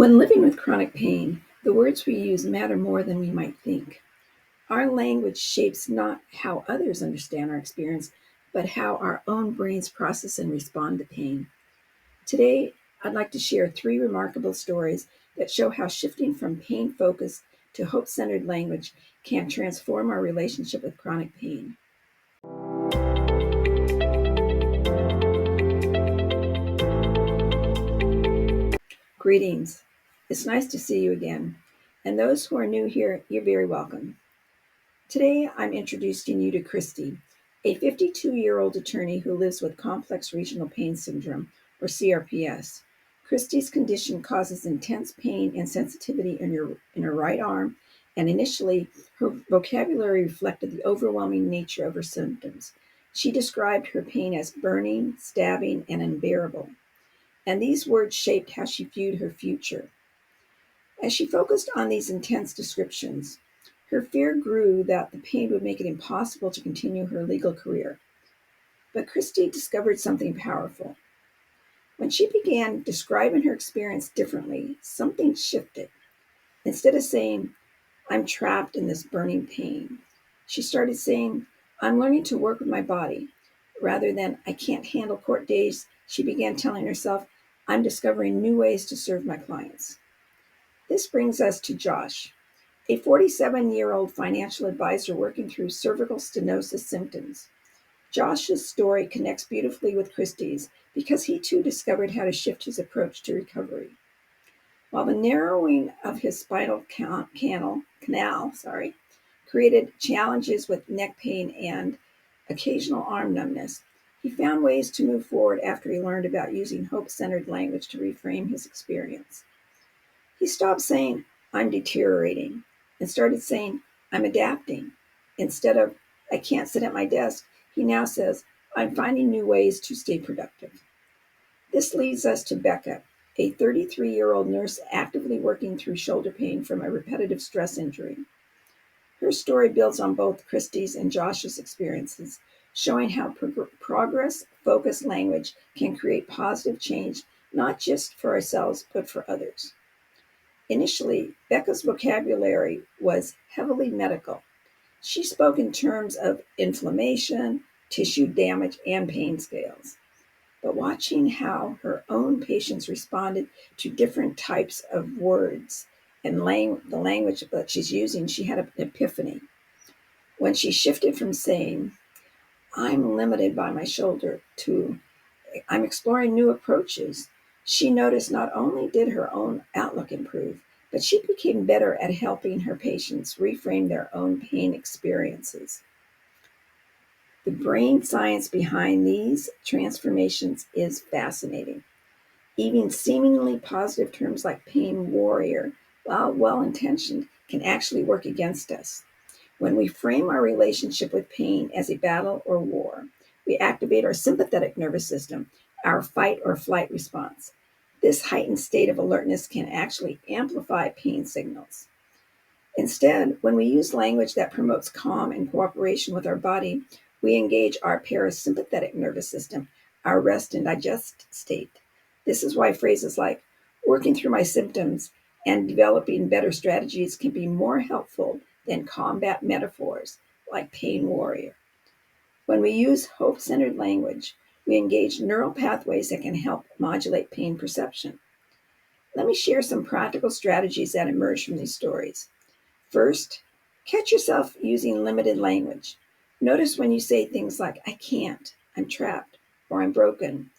When living with chronic pain, the words we use matter more than we might think. Our language shapes not how others understand our experience, but how our own brains process and respond to pain. Today, I'd like to share three remarkable stories that show how shifting from pain focused to hope centered language can transform our relationship with chronic pain. Greetings. It's nice to see you again. And those who are new here, you're very welcome. Today, I'm introducing you to Christy, a 52-year-old attorney who lives with complex regional pain syndrome, or CRPS. Christy's condition causes intense pain and sensitivity in her right arm, and initially, her vocabulary reflected the overwhelming nature of her symptoms. She described her pain as burning, stabbing, and unbearable, and these words shaped how she viewed her future. As she focused on these intense descriptions, her fear grew that the pain would make it impossible to continue her legal career. But Christy discovered something powerful. When she began describing her experience differently, something shifted. Instead of saying, "I'm trapped in this burning pain," she started saying, "I'm learning to work with my body." Rather than, "I can't handle court days," she began telling herself, "I'm discovering new ways to serve my clients." This brings us to Josh, a 47-year-old financial advisor working through cervical stenosis symptoms. Josh's story connects beautifully with Christie's because he too discovered how to shift his approach to recovery. While the narrowing of his spinal canal created challenges with neck pain and occasional arm numbness, he found ways to move forward after he learned about using hope-centered language to reframe his experience. He stopped saying, "I'm deteriorating," and started saying, "I'm adapting." Instead of, "I can't sit at my desk," he now says, "I'm finding new ways to stay productive." This leads us to Becca, a 33-year-old nurse actively working through shoulder pain from a repetitive stress injury. Her story builds on both Christie's and Josh's experiences, showing how progress-focused language can create positive change, not just for ourselves, but for others. Initially, Becca's vocabulary was heavily medical. She spoke in terms of inflammation, tissue damage, and pain scales. But watching how her own patients responded to different types of words and the language that she's using, she had an epiphany. When she shifted from saying, "I'm limited by my shoulder," to, "I'm exploring new approaches," she noticed not only did her own outlook improve, but she became better at helping her patients reframe their own pain experiences. The brain science behind these transformations is fascinating. Even seemingly positive terms like pain warrior, while well-intentioned, can actually work against us. When we frame our relationship with pain as a battle or war, we activate our sympathetic nervous system, our fight or flight response. This heightened state of alertness can actually amplify pain signals. Instead, when we use language that promotes calm and cooperation with our body, we engage our parasympathetic nervous system, our rest and digest state. This is why phrases like "working through my symptoms" and "developing better strategies" can be more helpful than combat metaphors like pain warrior. When we use hope-centered language, we engage neural pathways that can help modulate pain perception. Let me share some practical strategies that emerge from these stories. First, catch yourself using limited language. Notice when you say things like, "I can't," "I'm trapped," or "I'm broken."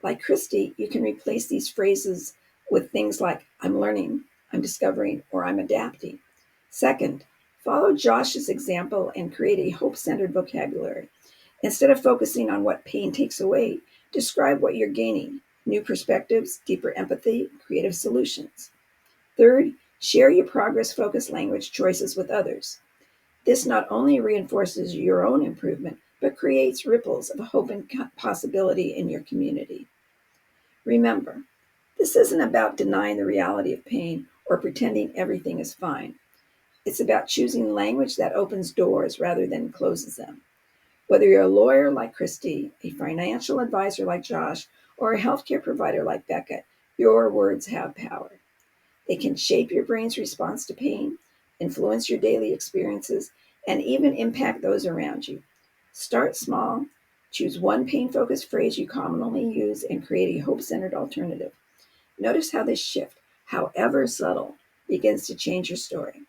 Like Christy, you can replace these phrases with things like, "I'm learning," "I'm discovering," or "I'm adapting." Second, follow Josh's example and create a hope-centered vocabulary. Instead of focusing on what pain takes away, describe what you're gaining: new perspectives, deeper empathy, creative solutions. Third, share your progress-focused language choices with others. This not only reinforces your own improvement, but creates ripples of hope and possibility in your community. Remember, this isn't about denying the reality of pain or pretending everything is fine. It's about choosing language that opens doors rather than closes them. Whether you're a lawyer like Christy, a financial advisor like Josh, or a healthcare provider like Becca, your words have power. It can shape your brain's response to pain, influence your daily experiences, and even impact those around you. Start small, choose one pain focused phrase you commonly use, and create a hope centered alternative. Notice how this shift, however subtle, begins to change your story.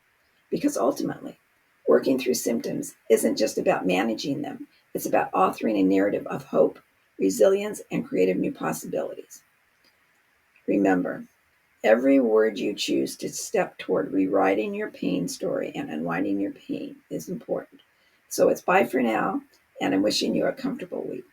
Because ultimately, working through symptoms isn't just about managing them, it's about authoring a narrative of hope, resilience, and creative new possibilities. Remember, every word you choose to step toward rewriting your pain story and unwinding your pain is important. So it's bye for now, and I'm wishing you a comfortable week.